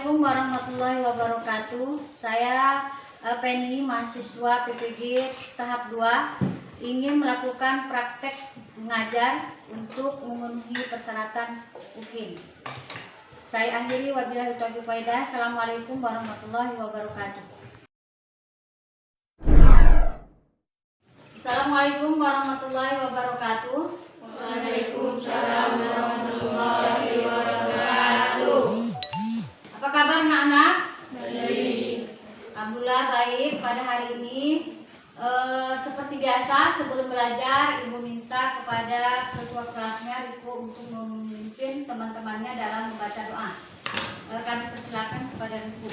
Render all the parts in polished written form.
Assalamualaikum warahmatullahi wabarakatuh. Saya Penny, mahasiswa PPG tahap 2, ingin melakukan praktek mengajar untuk memenuhi persyaratan UKIN. Saya akhiri, wabillahi taufiq wal hidayah. Assalamualaikum warahmatullahi wabarakatuh. Assalamualaikum warahmatullahi wabarakatuh. Waalaikumsalam warahmatullahi wabarakatuh. Apa kabar anak-anak? Baik. Alhamdulillah baik. Pada hari ini seperti biasa, sebelum belajar Ibu minta kepada ketua kelasnya Riko untuk memimpin teman-temannya dalam membaca doa. Kami persilakan kepada Riko.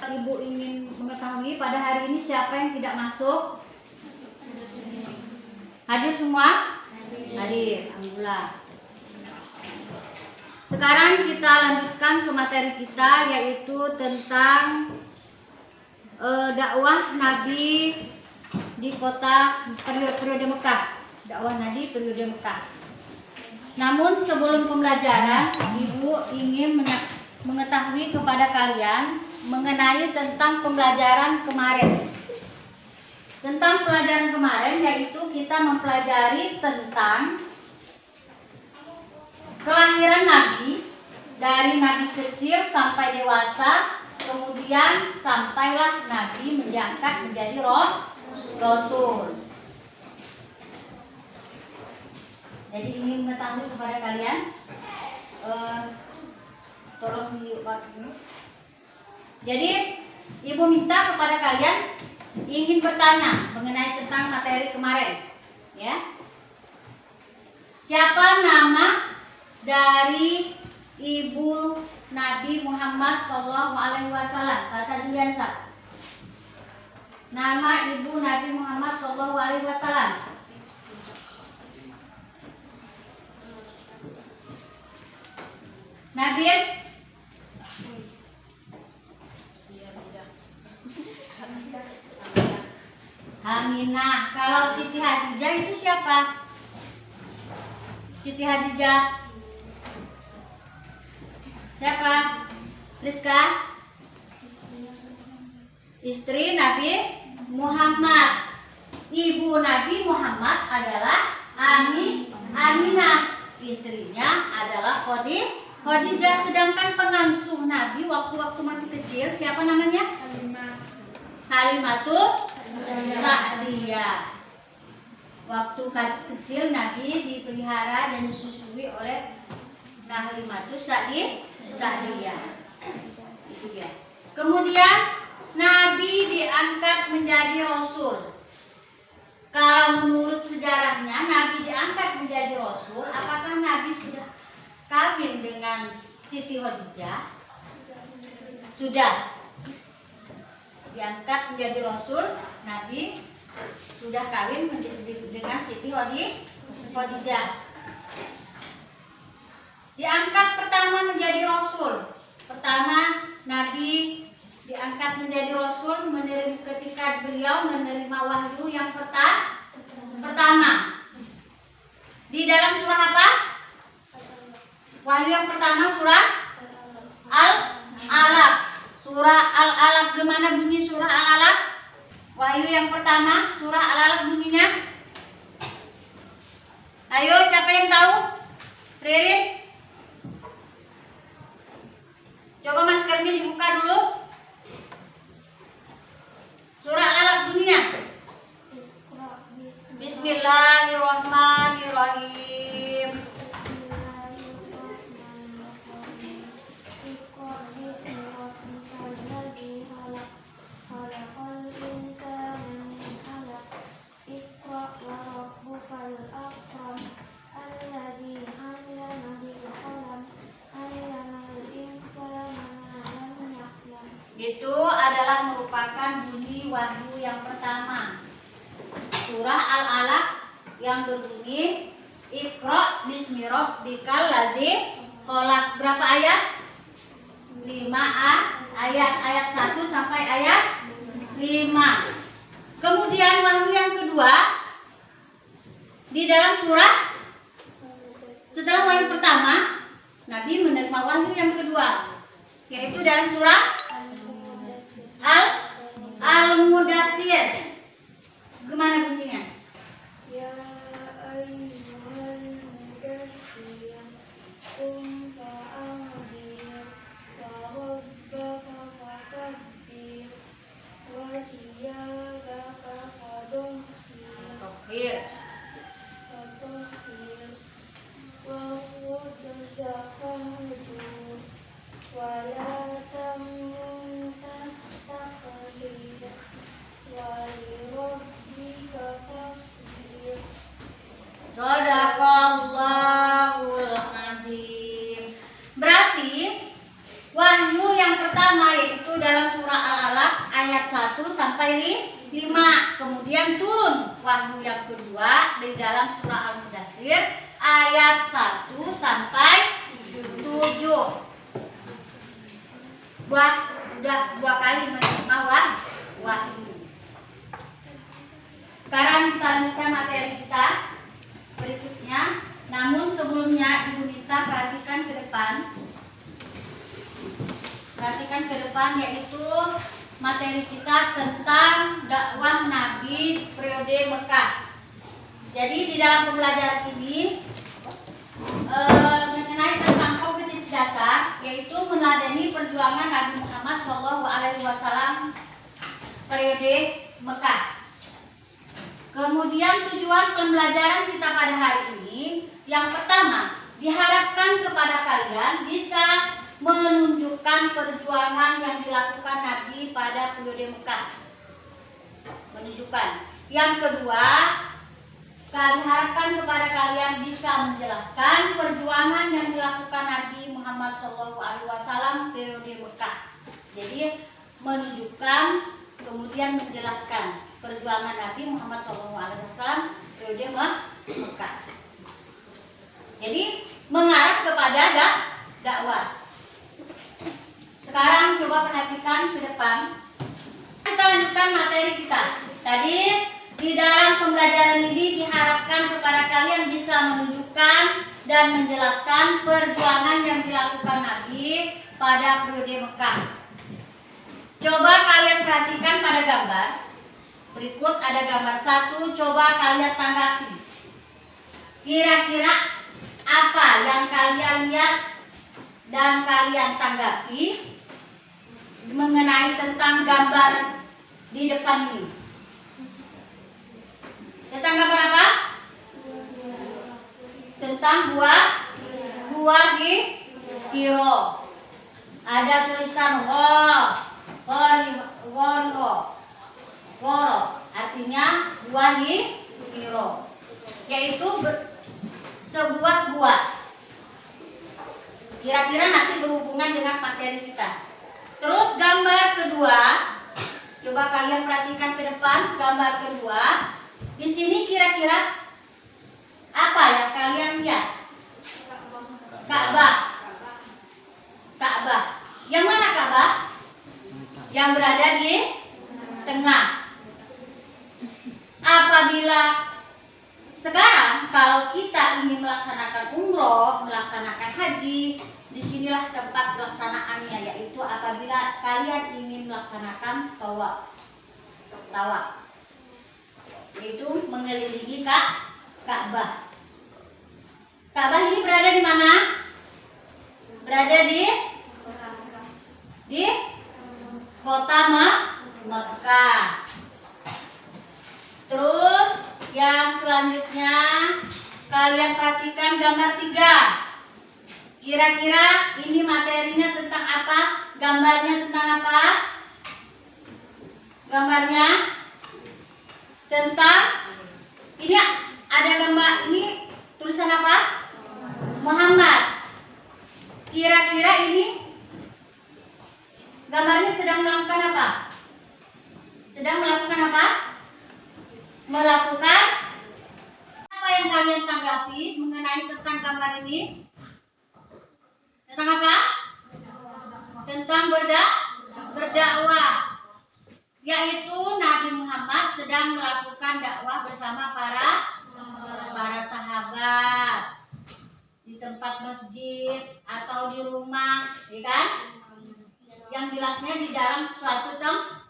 Ibu ingin mengetahui pada hari ini siapa yang tidak masuk? Hadir semua? Hadir, alhamdulillah. Sekarang kita lanjutkan ke materi kita, yaitu tentang dakwah Nabi di kota periode Mekah. Dakwah Nabi periode Mekah. Namun sebelum pembelajaran, Ibu ingin mengetahui kepada kalian mengenai tentang pembelajaran kemarin. Tentang pelajaran kemarin, yaitu kita mempelajari tentang kelahiran Nabi, dari Nabi kecil sampai dewasa, kemudian sampailah Nabi diangkat menjadi Rasul. Jadi ingin mengetahui kepada kalian, tolong dibuat dulu. Jadi Ibu minta kepada kalian ingin bertanya mengenai tentang materi kemarin, ya. Siapa nama dari ibu Nabi Muhammad SAW? Kata Juliansa. Nama ibu Nabi Muhammad SAW. Nabil? Aminah. Kalau Siti Hadijah itu siapa? Siti Hadijah siapa? Rizka? Istri Nabi Muhammad. Ibu Nabi Muhammad adalah Aminah. Istrinya adalah Khadijah. Sedangkan pengasuh Nabi waktu masih kecil siapa namanya? Halimatul Sa'diyah. Waktu kecil Nabi dipelihara dan disusui oleh Halimatul Sa'diyah. Itu dia. Kemudian Nabi diangkat menjadi Rasul. Kalau menurut sejarahnya Nabi diangkat menjadi Rasul, apakah Nabi sudah kawin dengan Siti Khadijah? Sudah. Diangkat menjadi Rasul, Nabi sudah kawin dengan Siti Khadijah. Diangkat pertama menjadi Rasul. Pertama Nabi diangkat menjadi Rasul ketika beliau menerima wahyu yang pertama. Di dalam surah apa? Wahyu yang pertama surah Al-Alaq. Surah Al-Alaq, gimana bunyi surah Al-Alaq? Wahyu yang pertama surah Al-Alaq bunyinya. Ayo, siapa yang tahu? Ririn? Coba maskernya dibuka dulu. Surah Al-Alaq bunyinya. Bismillahirrahmanirrahim. Itu adalah merupakan bunyi wahyu yang pertama. Surah Al-Alaq yang berbunyi Iqra bismi rabbikal ladzi khalaq. Berapa ayat? 5 ayat. Ayat 1 sampai ayat 5. Kemudian wahyu yang kedua di dalam surah, setelah wahyu pertama, Nabi menerima wahyu yang kedua, yaitu dalam surah Al-Mudaththir. Gimana bunyinya? Ya ayyuhal mudaththir qum fa'anzir wa rabbaka fakabbir wa thiyabaka fadahhir wa rujzaka fahjur wa la tamnun tastaqdir wa lirabbika fasbir. Shadaqallahul azim. Berarti wahyu yang pertama yaitu dalam surah Al-Alaq ayat 1 sampai 5. Kemudian turun wahyu yang kedua di dalam surah Al-Mudaththir ayat 1 sampai 7. Udah 2 kali menerima wahyu. Sekarang kita lanjutkan materi kita berikutnya. Namun sebelumnya Ibu Nita perhatikan ke depan. Perhatikan ke depan, yaitu materi kita tentang dakwah Nabi periode Mekah. Jadi di dalam pembelajaran ini mengenai tentang kompetensi dasar, yaitu meneladani perjuangan Nabi Muhammad SAW periode Mekah. Kemudian tujuan pembelajaran kita pada hari ini, yang pertama, diharapkan kepada kalian bisa menunjukkan perjuangan yang dilakukan Nabi pada periode Mekah. Menunjukkan. Yang kedua, diharapkan kepada kalian bisa menjelaskan perjuangan yang dilakukan Nabi Muhammad SAW periode Mekah. Jadi menunjukkan kemudian menjelaskan perjuangan Nabi Muhammad SAW periode Mekah. Jadi mengarah kepada dakwah. Sekarang coba perhatikan ke depan. Kita lanjutkan materi kita. Tadi di dalam pembelajaran ini diharapkan kepada kalian bisa menunjukkan dan menjelaskan perjuangan yang dilakukan Nabi pada periode Mekah. Coba kalian perhatikan pada gambar. Berikut ada gambar 1, coba kalian tanggapi. Kira-kira apa yang kalian lihat dan kalian tanggapi mengenai tentang gambar di depan ini? Tentang gambar apa? Tentang buah hiro. Ada tulisan goro, artinya buah hiro, yaitu sebuah buah. Kira-kira nanti berhubungan dengan materi kita. Terus gambar kedua, coba kalian perhatikan ke depan. Gambar kedua, di sini kira-kira apa yang kalian lihat? Ka'bah. Yang mana Ka'bah? Yang berada di tengah. Apabila sekarang kalau kita ingin melaksanakan umroh, melaksanakan haji, disinilah tempat pelaksanaannya, yaitu apabila kalian ingin melaksanakan tawaf, yaitu mengelilingi Ka'bah. Ka'bah ini berada di mana? Berada di kota Mekah. Terus yang selanjutnya kalian perhatikan gambar 3. Kira-kira ini materinya tentang apa? Gambarnya tentang apa? Gambarnya tentang, ini ada gambar, ini tulisan apa? Muhammad. Kira-kira ini Gambarnya sedang melakukan apa? Sedang melakukan apa? Melakukan apa yang kalian tanggapi mengenai tentang gambar ini? Tentang apa? Tentang berdakwah. Yaitu Nabi Muhammad sedang melakukan dakwah bersama para sahabat di tempat masjid atau di rumah, ya kan? Yang jelasnya di dalam suatu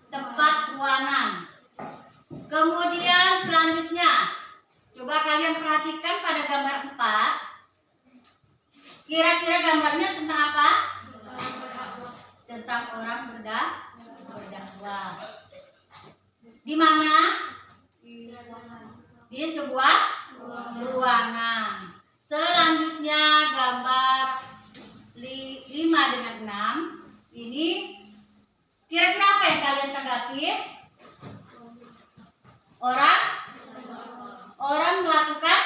tempat ruangan. Kemudian selanjutnya, coba kalian perhatikan pada gambar 4. Kira-kira gambarnya tentang apa? Tentang orang berdakwah. Di mana? Di sebuah ruangan. Selanjutnya gambar 5 dengan 6. Ini kira-kira apa yang kalian tanggapi? Orang melakukan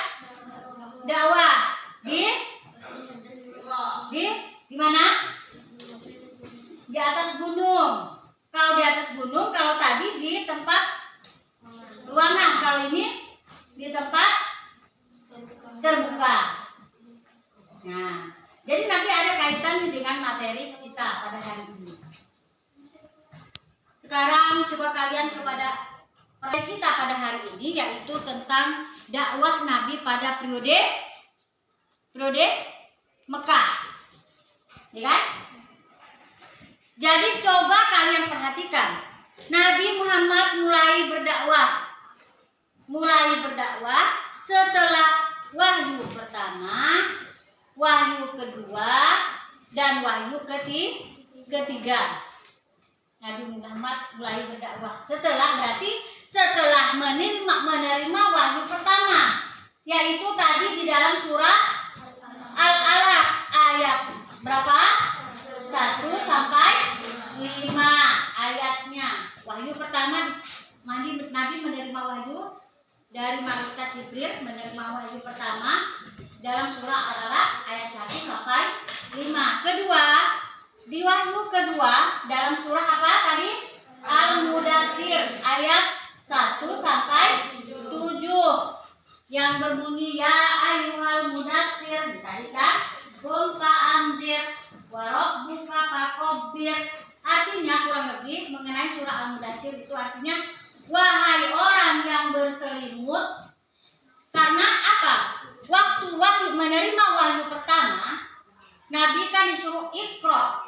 dakwah di mana? Di atas gunung. Kalau di atas gunung, kalau tadi di tempat ruangan, kalau ini di tempat terbuka. Nah, jadi nanti ada kaitannya dengan materi kita pada hari ini. Sekarang coba kalian kepada materi kita pada hari ini, yaitu tentang dakwah Nabi pada periode Mekah, ya kan? Jadi coba kalian perhatikan, Nabi Muhammad mulai berdakwah setelah wahyu pertama, wahyu kedua, dan wahyu ketiga. Nabi Muhammad mulai berdakwah setelah menerima wahyu pertama, yaitu tadi di dalam surah Al-Alaq ayat berapa? 1 sampai 5 ayatnya. Wahyu pertama, Nabi menerima wahyu dari malaikat Jibril, menerima wahyu pertama dalam surah Al-Alaq ayat 1 sampai 5. Kedua, di wahyu kedua dalam surah apa tadi? Al-Mudaththir ayat 1 sampai 7 yang berbunyi ya ayyuhal mudaththir, tadi kan? Qum fa'anzir wa rabbuka fakabbir. Artinya kurang lebih mengenai surah Al-Mudaththir itu artinya wahai orang yang berselimut. Karena apa? Waktu menerima wahyu pertama, Nabi kan disuruh Iqra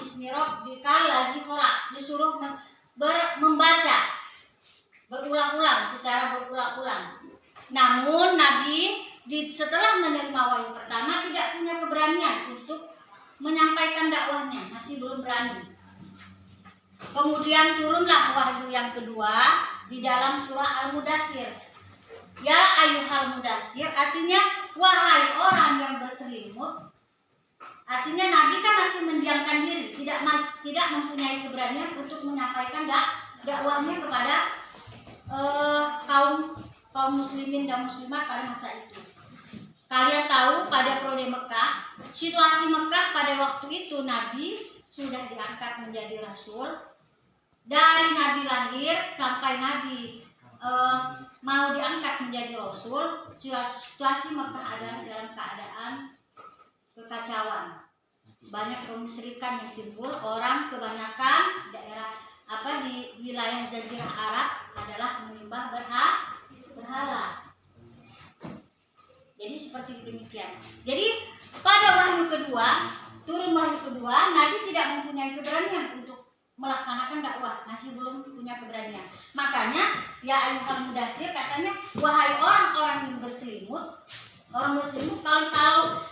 bismi rabbikal ladzi khalaq, disuruh membaca secara berulang-ulang. Namun Nabi setelah menerima wahyu pertama tidak punya keberanian untuk menyampaikan dakwahnya, masih belum berani. Kemudian turunlah wahyu yang kedua di dalam surah Al-Mudaththir. Ya ayyuhal mudaththir artinya wahai orang yang berselimut. Artinya Nabi kan masih mendiamkan diri, tidak mempunyai keberanian untuk menyampaikan dakwahnya kepada kaum muslimin dan muslimat pada masa itu. Kalian tahu pada periode Mekah, situasi Mekah pada waktu itu Nabi sudah diangkat menjadi rasul. Dari Nabi lahir sampai Nabi mau diangkat menjadi rasul, situasi Mekah adalah dalam keadaan kekacauan. Banyak kemusyrikan yang timbul, orang kebanyakan daerah di wilayah Jazirah Arab adalah menyembah berhala. Jadi seperti demikian. Jadi pada wahyu kedua, turun wahyu kedua, Nabi tidak mempunyai keberanian untuk melaksanakan dakwah, masih belum punya keberanian. Makanya ya ayyuhal mudaththir katanya wahai orang-orang yang berselimut. Orang berselimut kalau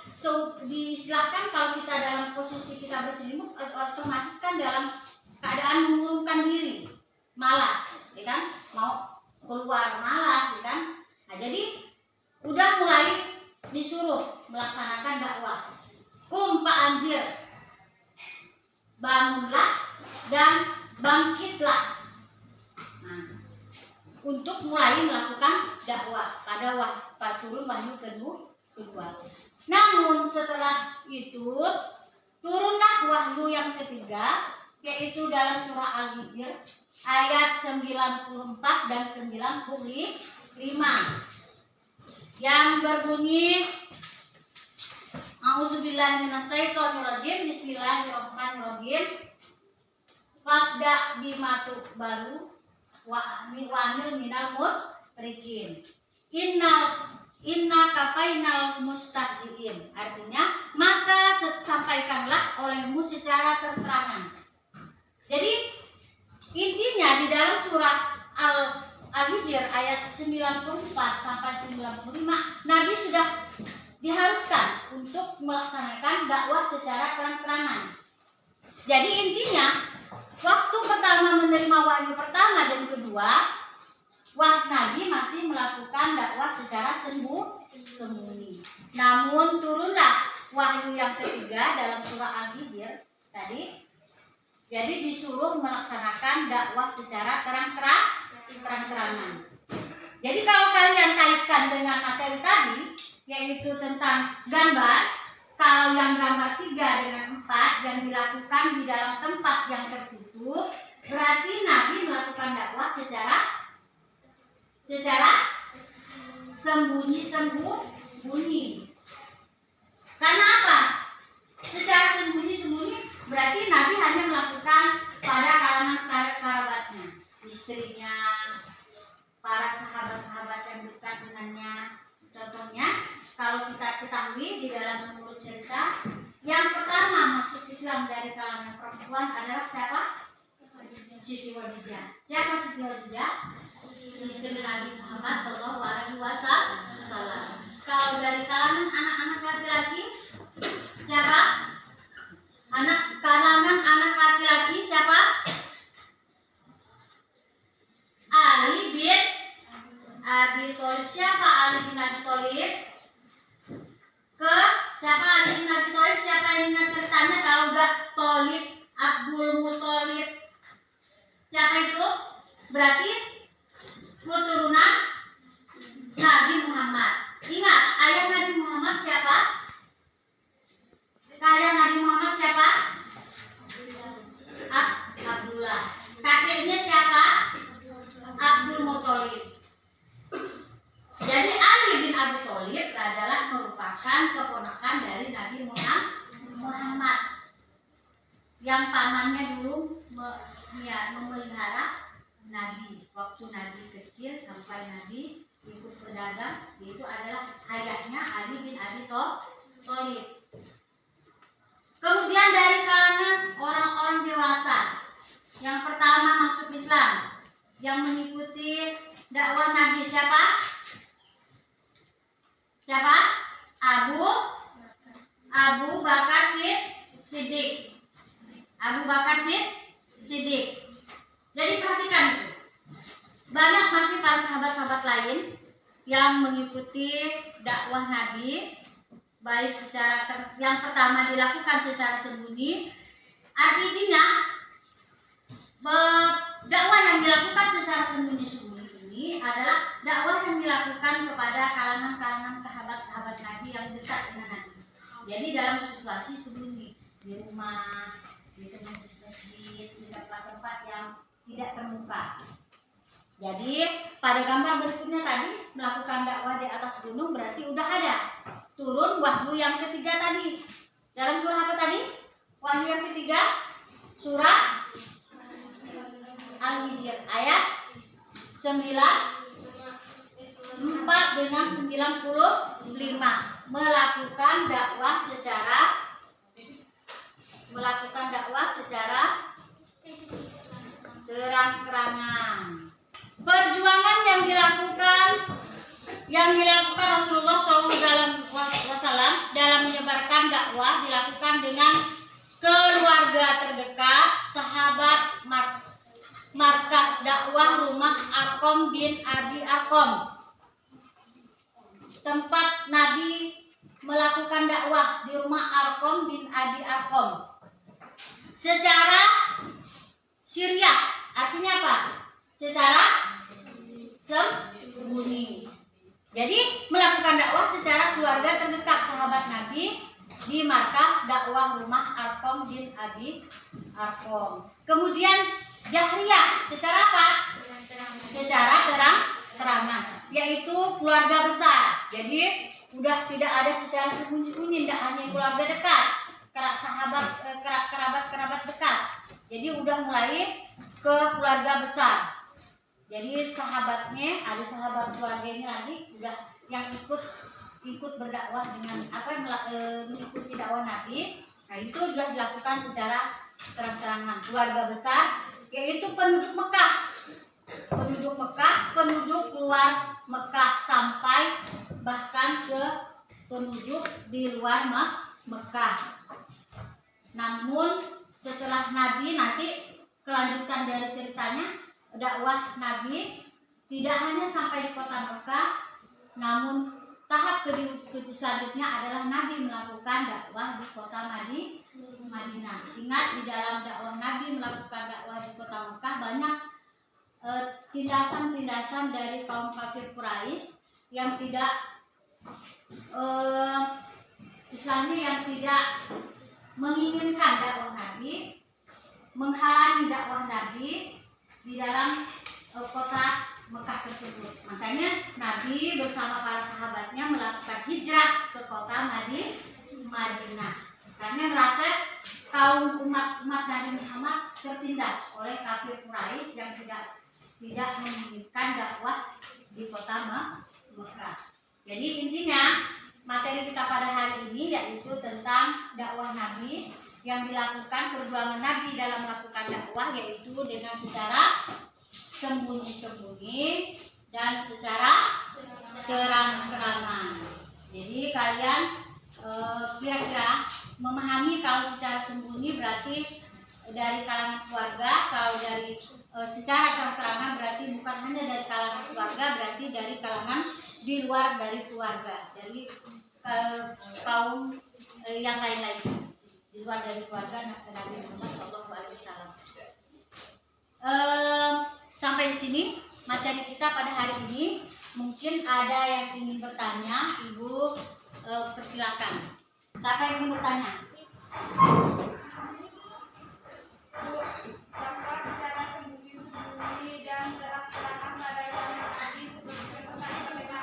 disilakan kalau kita dalam posisi kita berselimut, otomatis kan dalam keadaan mengurungkan diri, malas, ya kan? Mau keluar malas, ya kan? Nah, jadi udah mulai disuruh melaksanakan dakwah. Qum fa'anzir, bangunlah dan bangkitlah. Nah, untuk mulai melakukan dakwah pada turun wahyu kedua. Namun setelah itu turunlah wahyu yang ketiga yaitu dalam surah Al-Hijr ayat 94 dan 95 yang berbunyi A'udzubillahi minasyaitonirrajim. Bismillahirrahmanirrahim. Fasda bimatu baru wa amil minal musrikin. Inna kafainal mustahziin. Artinya, maka sampaikanlah olehmu secara terang-terangan. Jadi intinya di dalam surah Al-Hijr ayat 94 sampai 95 Nabi sudah diharuskan untuk melaksanakan dakwah secara terang-terangan. Jadi intinya waktu pertama menerima wahyu pertama dan kedua, Nabi masih melakukan dakwah secara sembunyi. Namun turunlah wahyu yang ketiga dalam surah Al-Hijr tadi. Jadi disuruh melaksanakan dakwah secara terang-terangan. Jadi kalau kalian kaitkan dengan materi tadi, yaitu tentang gambar, kalau yang gambar 3 dengan 4 yang dilakukan di dalam tempat yang tertutup, berarti Nabi melakukan dakwah secara sembunyi. Karena apa? Secara sembunyi berarti Nabi hanya melakukan pada kalangan kerabatnya, istrinya, para sahabat-sahabat yang dekat dengannya. Contohnya, kalau kita ketahui di dalam menurut cerita, yang pertama masuk Islam dari kalangan perempuan adalah siapa? Siti Khadijah. Siapa Siti Khadijah? Istri Nabi Muhammad SAW. Kalau dari kalangan anak-anak laki-laki, siapa? Kalangan anak laki-laki siapa? Ali bin Abi Thalib. Siapa Ali bin Abi Thalib? Siapa Ali bin Abi Thalib? Siapa yang ingat ceritanya? Kalau udah Thalib, Abdul Muthalib, siapa itu? Berarti keturunan Nabi Muhammad. Ingat, ayah Nabi Muhammad siapa? Ayah Nabi Muhammad siapa? Abdullah. Kakeknya siapa? Abdul Muthalib. Jadi Ali bin Abi Thalib adalah merupakan keponakan dari Nabi Muhammad yang pamannya dulu memelihara Nabi waktu Nabi kecil sampai Nabi ikut berdagang. Itu adalah ayahnya Ali bin Abi Thalib. Kemudian dari kalangan orang-orang dewasa, yang pertama masuk Islam, yang mengikuti dakwah Nabi siapa? Siapa? Abu Bakar Siddiq. Abu Bakar Siddiq. Jadi perhatikan itu. Banyak masih para sahabat-sahabat lain yang mengikuti dakwah Nabi, baik secara yang pertama dilakukan secara sembunyi. Artinya dakwah yang dilakukan secara sembunyi-sembunyi ini adalah dakwah yang dilakukan kepada kalangan-kalangan sahabat-sahabat Nabi yang dekat dengan Nabi. Jadi dalam situasi sembunyi, di rumah, di masjid, di tempat-tempat yang tidak terbuka. Jadi pada gambar berikutnya tadi melakukan dakwah di atas gunung berarti udah ada turun wahyu yang ketiga tadi. Dalam surah apa tadi? Wahyu yang ketiga surah Al-Hijr ayat 94 dengan 95 melakukan dakwah secara terang-terangan. Perjuangan yang dilakukan Rasulullah SAW dalam menyebarkan dakwah dilakukan dengan keluarga terdekat, sahabat, markas dakwah rumah Arqam bin Abi Arqam, tempat Nabi melakukan dakwah di rumah Arqam bin Abi Arqam secara syiriah. Artinya apa? Secara sembunyi. Jadi melakukan dakwah secara keluarga terdekat, sahabat Nabi, di markas dakwah rumah Arkom bin Abi Arkom. Kemudian jahriyah secara apa? Secara terang-terangan, yaitu keluarga besar. Jadi udah tidak ada secara sembunyi-sembunyi, tidak hanya keluarga dekat, kerabat dekat. Jadi udah mulai ke keluarga besar. Jadi sahabatnya, ada sahabat keluarganya lagi udah yang ikut berdakwah dengan mengikuti dakwah Nabi. Nah itu sudah dilakukan secara terang-terangan. Keluarga besar yaitu penduduk Mekah, penduduk luar Mekah, sampai bahkan ke penduduk di luar Mekah. Namun setelah Nabi, nanti kelanjutan dari ceritanya, dakwah Nabi tidak hanya sampai di kota Mekah, namun tahap selanjutnya adalah Nabi melakukan dakwah di kota Madinah. Ingat, di dalam dakwah Nabi melakukan dakwah di kota Mekah banyak tindasan-tindasan dari kaum kafir Quraisy yang tidak misalnya yang tidak menginginkan dakwah Nabi, menghalangi dakwah Nabi di dalam kota Mekah tersebut. Makanya Nabi bersama para sahabatnya melakukan hijrah ke kota Madinah karena merasa kaum umat Nabi Muhammad tertindas oleh kafir Quraisy yang tidak menginginkan dakwah di kota Mekah. Jadi intinya materi kita pada hari ini yaitu tentang dakwah Nabi yang dilakukan, perjuangan Nabi dalam melakukan dakwah, yaitu dengan secara sembunyi-sembunyi dan secara terang-terangan. Jadi kalian kira-kira memahami kalau secara sembunyi berarti dari kalangan keluarga, kalau dari secara terang-terangan berarti bukan hanya dari kalangan keluarga, berarti dari kalangan di luar dari keluarga, dari kaum yang lain-lain di luar dari keluarga Nabi Muhammad SAW. Sampai di sini materi kita pada hari ini. Mungkin ada yang ingin bertanya, Ibu persilakan. Siapa yang ingin bertanya? Bu, dakwah secara sembunyi-sembunyi dan terang-terangan pada zaman Nabi seperti bagaimana?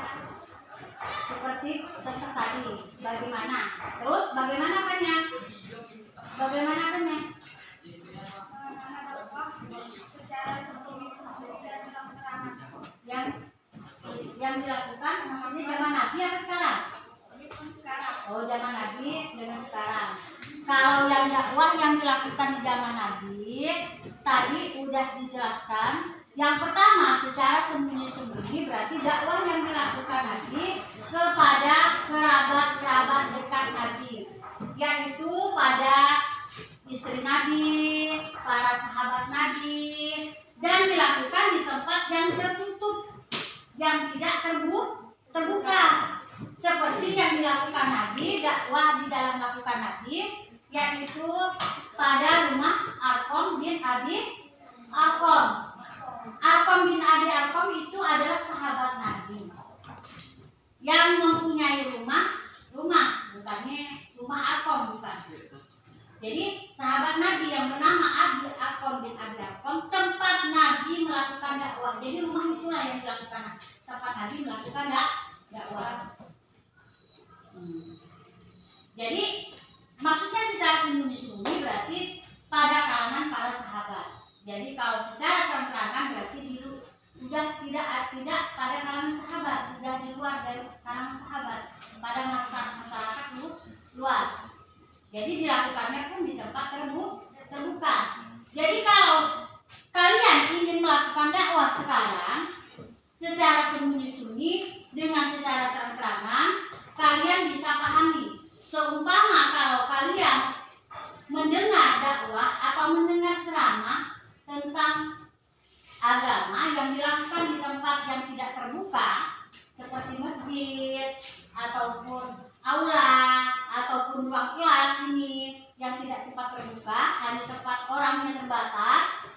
Seperti contoh tadi, bagaimana? Terus bagaimana apanya? Bagaimana apanya? Dakwah secara sembunyi-sembunyi dan terang-terangan. Yang dilakukan namanya zaman Nabi apa sekarang? Sekarang. Oh, zaman Nabi dengan sekarang. Kalau yang dakwah yang dilakukan di zaman Nabi tadi udah dijelaskan. Yang pertama, secara sembunyi-sembunyi berarti dakwah yang dilakukan Nabi kepada kerabat-kerabat dekat Nabi, yaitu pada istri Nabi, para sahabat Nabi, dan dilakukan di tempat yang tertutup, yang tidak terbuka, seperti yang dilakukan Nabi, dakwah di dalam melakukan Nabi, yaitu pada rumah Arkom bin Abi Arkom. Arkom bin Abi Arkom itu adalah sahabat Nabi yang mempunyai rumah, bukannya rumah Arkom, bukan. Jadi sahabat Nabi yang bernama Abi Arkom bin Abi Arkom, tempat Nabi melakukan dakwah. Jadi rumah itulah yang dilakukan tempat Nabi melakukan dakwah. Jadi maksudnya secara sembunyi-sembunyi berarti pada kalangan para sahabat. Jadi kalau secara terang-terangan berarti sudah tidak pada kalangan sahabat, sudah di luar dari kalangan sahabat, pada masyarakat luas. Jadi dilakukannya pun di tempat terbuka. Jadi kalau kalian ingin melakukan dakwah sekarang secara sembunyi-sembunyi dengan secara terang-terangan, kalian bisa pahami. Seumpama kalau kalian mendengar dakwah atau mendengar ceramah tentang agama yang dilakukan di tempat yang tidak terbuka, seperti masjid ataupun aula ataupun ruang kelas ini yang tidak tempat terbuka, hanya tempat orangnya terbatas,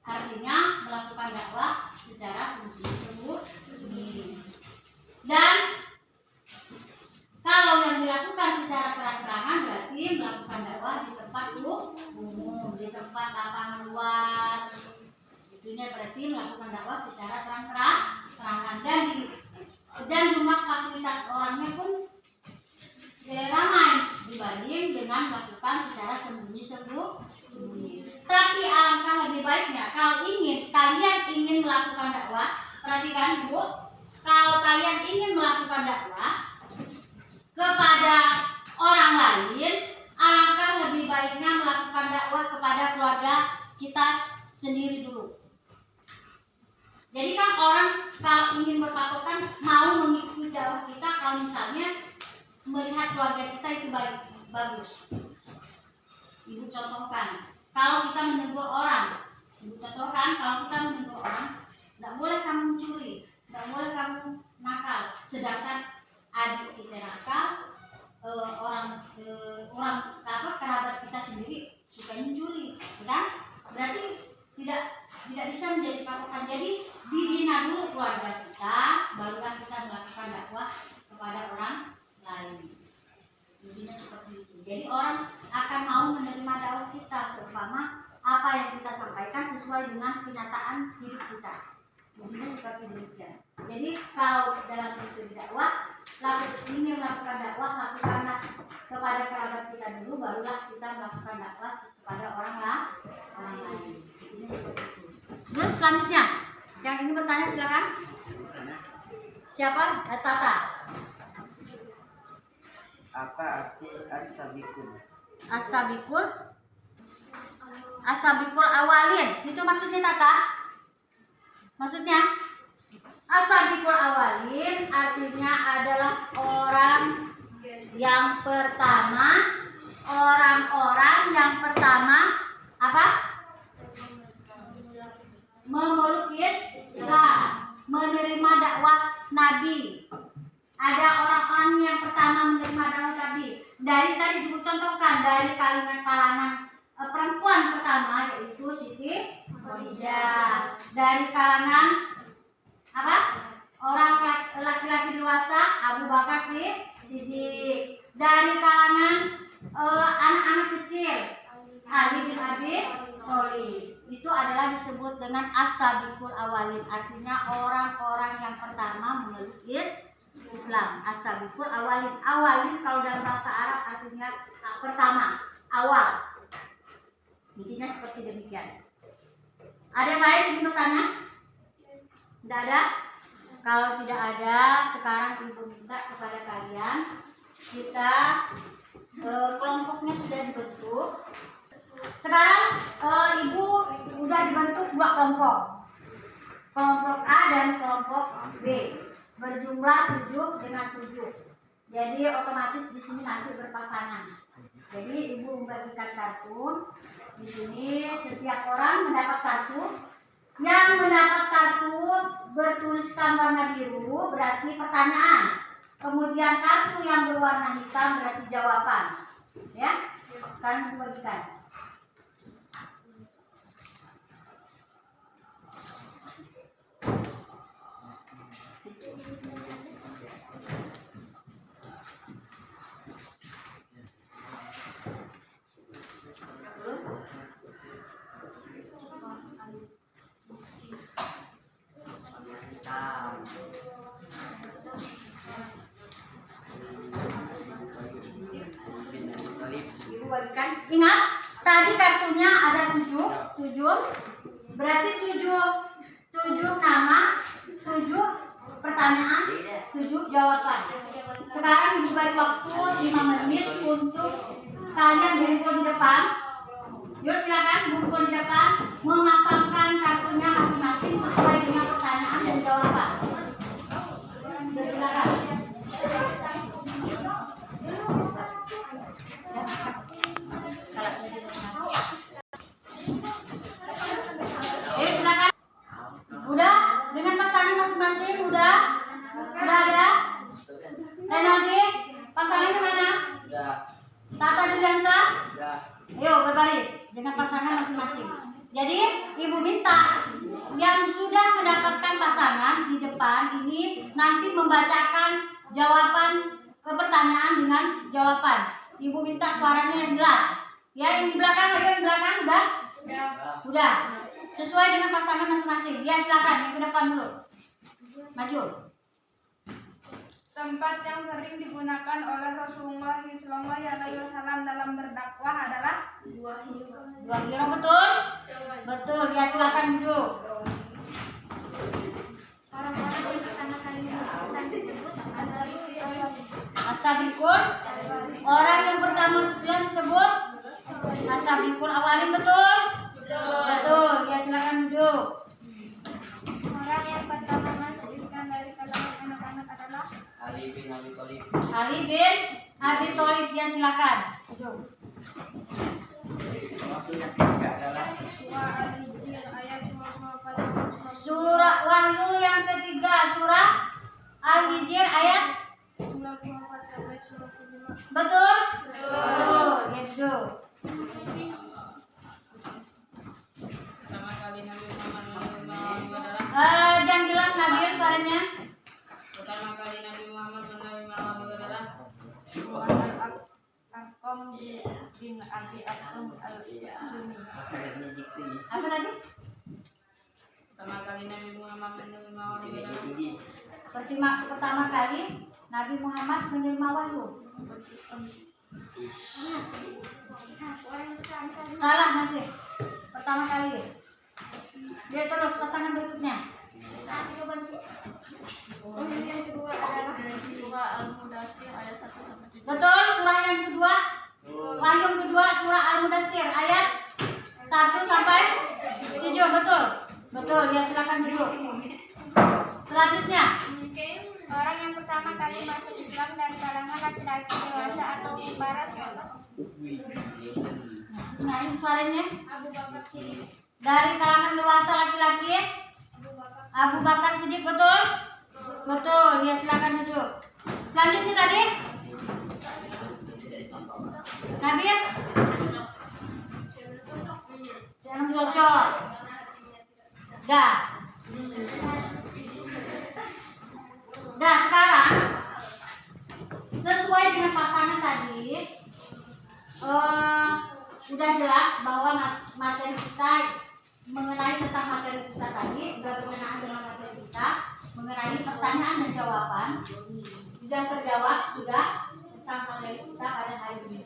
artinya melakukan dakwah secara sembunyi-sembunyi. Dan kalau yang dilakukan secara terang-terangan luas. Itunya berarti melakukan dakwah secara terang-terangan dan jumlah fasilitas orangnya pun ramai dibanding dengan melakukan secara sembunyi-sembunyi. Tapi alangkah lebih baiknya kalau kalian ingin melakukan dakwah, perhatikan Bu, kalau kalian ingin melakukan dakwah kepada orang lain, alangkah lebih baiknya melakukan dakwah kepada keluarga kita sendiri dulu. Jadi kan orang kalau ingin berpatokan mau mengikuti dakwah kita kalau misalnya melihat keluarga kita itu bagus. Ibu contohkan, kalau kita menegur orang, tidak boleh kamu mencuri, tidak boleh kamu nakal. Sedangkan adik kita nakal, kerabat kita sendiri suka mencuri, kan? Berarti tidak bisa menjadi patokan. Jadi dibina dulu keluarga kita, barulah kita melakukan dakwah kepada orang lain. Intinya seperti itu. Jadi orang akan mau menerima dakwah kita seumpama apa yang kita sampaikan sesuai dengan kenyataan hidup kita. Intinya seperti demikian. Jadi kalau dalam itu dakwah, ingin melakukan dakwah, lakukanlah kepada kerabat kita dulu, barulah kita melakukan dakwah kepada orang lain. Intinya seperti itu. Terus selanjutnya, yang ingin bertanya silakan. Siapa? Tata. Apa arti as-sabiqun? As-sabiqul awalin. Itu maksudnya Tata? Maksudnya as-sabiqul awalin artinya adalah orang yang pertama, orang-orang yang pertama apa? Memeluk Islam, menerima dakwah Nabi. Ada orang-orang yang pertama menerima dakwah Nabi. Dari tadi dicontohkan dari kalangan perempuan pertama yaitu Siti Khadijah. Dari kalangan apa? Orang laki-laki dewasa Abu Bakar Siddiq. Dari kalangan anak-anak kecil Ali bin Abi Thalib. Itu adalah disebut dengan as-sabiqul awalin, artinya orang-orang yang pertama memeluk Islam. As-sabiqul awalin. Awalin kalau dalam bahasa Arab artinya pertama, awal. Intinya seperti demikian. Ada yang lain ingin bertanya? Tidak ada? Kalau tidak ada, sekarang Ibu minta kepada kalian, kita kelompoknya sudah dibentuk. Sekarang Ibu sudah dibentuk 2 kelompok. Kelompok A dan kelompok B. Berjumlah 7 dengan 7. Jadi otomatis di sini nanti berpasangan. Jadi Ibu membagikan kartu. Di sini setiap orang mendapat kartu. Yang mendapat kartu bertuliskan warna biru berarti pertanyaan. Kemudian kartu yang berwarna hitam berarti jawaban. Ya, sekarang dibagikan. Ibu bagikan. Ingat, tadi kartunya ada 7, berarti 7 nama, 7 pertanyaan, 7 jawaban. Sekarang Ibu beri waktu 5 menit untuk kalian berkumpul di depan. Yuk silakan berkumpul di depan, memasangkan kartunya masing-masing sesuai dengan pertanyaan dan jawaban. Silakan. Silakan. Udah dengan pasangan masing-masing udah ada. Dan lagi pasangannya mana? Udah. Tata Juliansa? Udah. Ayo berbaris dengan pasangan masing-masing. Jadi Ibu minta yang sudah mendapatkan pasangan di depan ini nanti membacakan jawaban ke pertanyaan dengan jawaban. Ibu minta suaranya yang jelas. Ya, yang di belakang, ayo yang di belakang udah Sudah. Sesuai dengan pasangan masing-masing. Ya silakan yang ke depan dulu. Maju. Tempat yang sering digunakan oleh Rasulullah SAW dalam berdakwah adalah Dua kilo betul? Betul. Ya silakan duduk. orang-orang yang pertama kali masuk Islam disebut As-sabiqun. Orang yang pertama Islam disebut as-sabiqun awalin betul? Betul. Ya silakan duduk. orang yang pertama masuk Islam dari kalangan anak-anak adalah Ali bin Abi Thalib. Ali bin Abi Thalib. Ya silakan duduk. Waktu yang ketiga adalah Surah Al-Hijr ayat 94 Surah Wahyu yang ketiga, surah Al-Hijr ayat 94 sampai 95. betul? Betul. Ya duduk. Pertama kali Nabi Muhammad menerima wahyu adalah Yang jelas Nabil suaranya. Pertama kali Nabi Muhammad menerima wahyu adalah Akom bin Abi Akom al-Juni. masalah ini dikti. Apa tadi? Pertama kali Nabi Muhammad menerima wahyu Ini adalah tinggi. Pertama kali Nabi Muhammad menerima wahyu. Salah masih. Pertama kali. Dia terus pasangan berikutnya. Yang kedua adalah surah Al-Mudaththir ayat 1 sampai 7. Betul, surah yang kedua. Wahyu yang kedua surah Al-Mudaththir ayat 1 sampai 7. Betul. Betul, ya silakan duduk. Selanjutnya, Orang yang pertama kali masuk Islam dari kalangan laki-laki dewasa atau para sahabat nah ini suaranya. Abu Bakar Siddiq. Dari kalangan dewasa laki-laki, Abu Bakar Siddiq. Betul? Betul, ya silakan duduk. Selanjutnya tadi, Nabil. Jangan cocok. Dah. Dah sekarang sesuai dengan pasangan tadi, sudah jelas bahwa materi kita mengenai tentang materi kita tadi sudah berkenaan dengan materi kita mengenai pertanyaan dan jawaban sudah terjawab sudah tentang materi kita pada hari ini.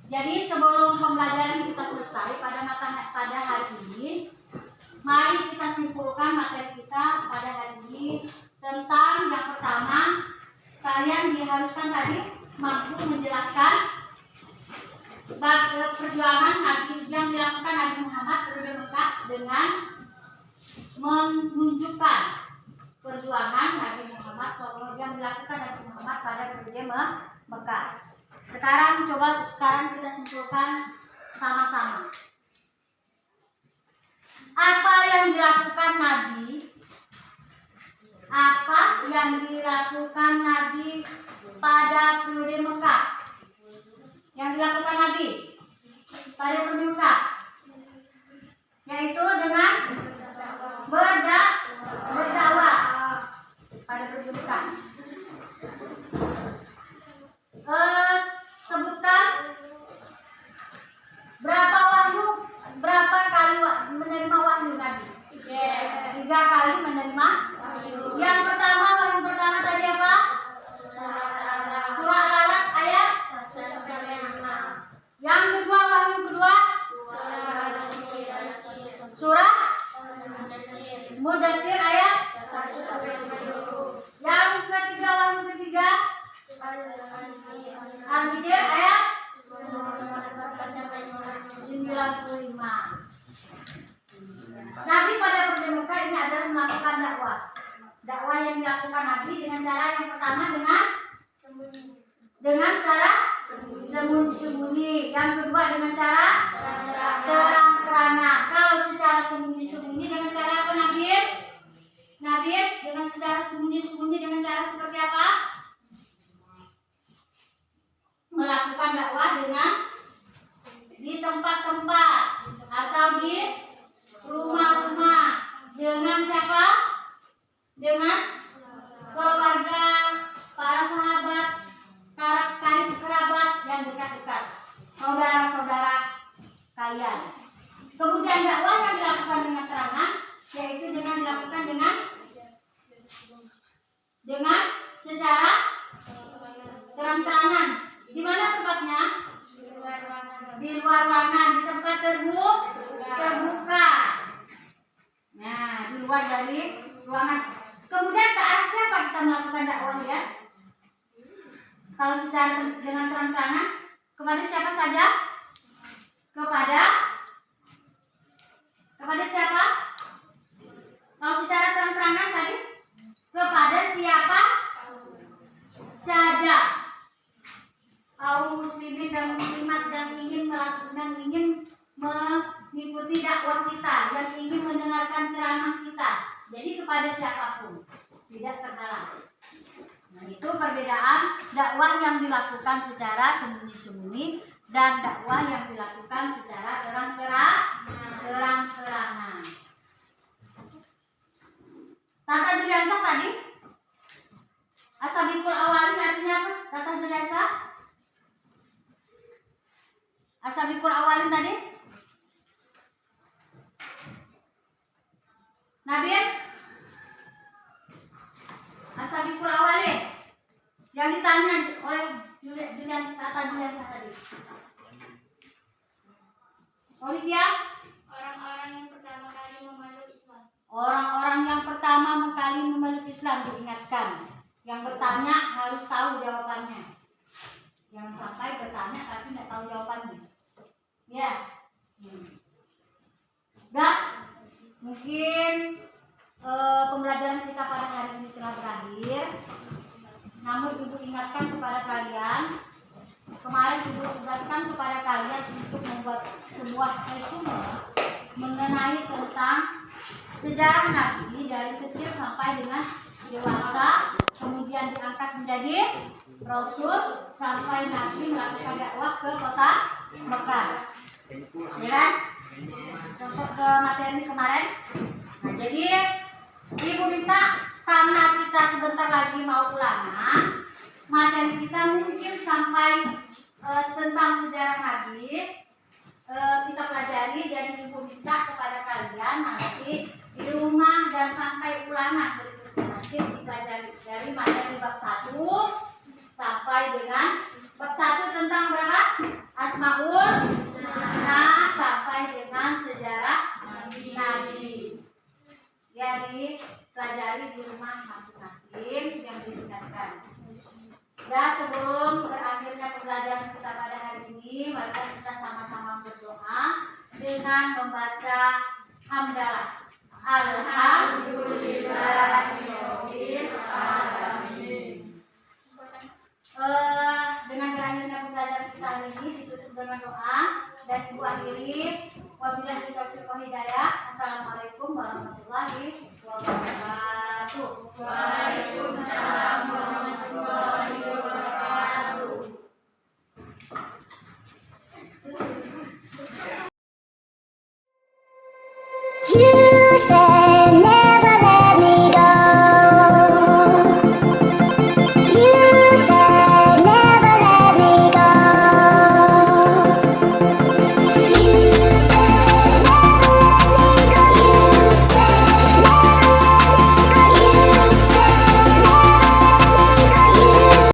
Jadi sebelum pembelajaran kita selesai pada hari ini, mari kita simpulkan materi kita pada hari ini tentang yang pertama, kalian diharuskan tadi mampu menjelaskan perjuangan Nabi yang dilakukan Nabi Muhammad periode Mekah dengan menunjukkan perjuangan Nabi Muhammad yang dilakukan Nabi Muhammad pada periode Mekah. Sekarang kita simpulkan sama-sama. Apa yang dilakukan Nabi? Apa yang dilakukan Nabi pada periode Mekah? Yang dilakukan Nabi pada periode Mekah, yaitu dengan berdakwah pada periode Mekah. Sebutkan berapa kali menerima wahyu Nabi? 3 kali menerima. Yang pertama, wahyu pertama tadi apa? Surah Al-Alaq ayat 1. Yang kedua, wahyu kedua? Surah Mudaththir ayat 1. Yang ketiga, wahyu ketiga? Al-Hijr ayat 95. Nabi pada periode Mekah ini adalah melakukan dakwah. Dakwah yang dilakukan Nabi dengan cara yang pertama dengan cara sembunyi-sembunyi. Yang kedua dengan cara terang-terangan. Kalau secara sembunyi-sembunyi dengan cara apa Nabi? Dengan secara sembunyi-sembunyi dengan cara seperti apa? Melakukan dakwah dengan di tempat-tempat atau di rumah-rumah. Dengan siapa? Dengan keluarga, para sahabat, kerabat yang dekat-dekat, saudara-saudara kalian. Kemudian keluar dari ruangan. Kemudian ke arah siapa kita melakukan dakwah ya? Kalau secara dengan terang-terangan kepada siapa saja? Kepada siapa? Kalau secara terang-terangan tadi kepada siapa saja kaum muslimin dan muslimat yang ingin melakukan, ingin mengikuti dakwah kita, yang ingin mendengarkan ceramah kita. Jadi kepada siapapun, tidak terhalang. Nah, itu perbedaan dakwah yang dilakukan secara sembunyi-sembunyi dan dakwah yang dilakukan secara terang-terangan. Tata Duryanta tadi, As-Sabiqul Awwalin artinya apa? Tata Duryanta? As-Sabiqul Awwalin tadi? Nabil? As-Sabiqul Awwalin yang ditanya oleh Tata Duryanta tadi. Olivia? Orang-orang yang pertama kali memeluk Islam. Orang-orang yang pertama kali memeluk Islam, diingatkan. Yang bertanya harus tahu jawabannya. Yang sampai bertanya tapi tidak tahu jawabannya. Ya. Dah, mungkin pembelajaran kita pada hari ini telah berakhir. Namun Ibu ingatkan kepada kalian, kemarin Ibu tugaskan kepada kalian untuk membuat sebuah resume mengenai tentang sejarah Nabi dari kecil sampai dengan dewasa, kemudian diangkat menjadi Rasul sampai Nabi melakukan dakwah ke kota Mekah. Ya kan? Contoh ke materi kemarin. Nah, jadi Ibu minta karena kita sebentar lagi mau ulangan, materi kita mungkin sampai tentang sejarah Nabi kita pelajari, dan Ibu minta kepada kalian nanti di rumah dan sampai ulangan berikutnya nanti dipelajari dari materi bab 1 sampai dengan bab 1 tentang berapa? Asmaul Husna sampai dengan sejarah Nabi. Ya, dipelajari di rumah masing-masing yang disingkatkan. Dan sebelum berakhirnya pembelajaran kita pada hari ini, mari kita sama-sama berdoa dengan membaca hamdalah. Alhamdulillahirabbil alamin. Dengan berakhirnya pembelajaran kita hari ini ditutup dengan doa dan Ibu akhiri. Wabillahi taufiq wal hidayah. Assalamualaikum warahmatullahi wabarakatuh. Waalaikumsalam warahmatullahi wabarakatuh. You said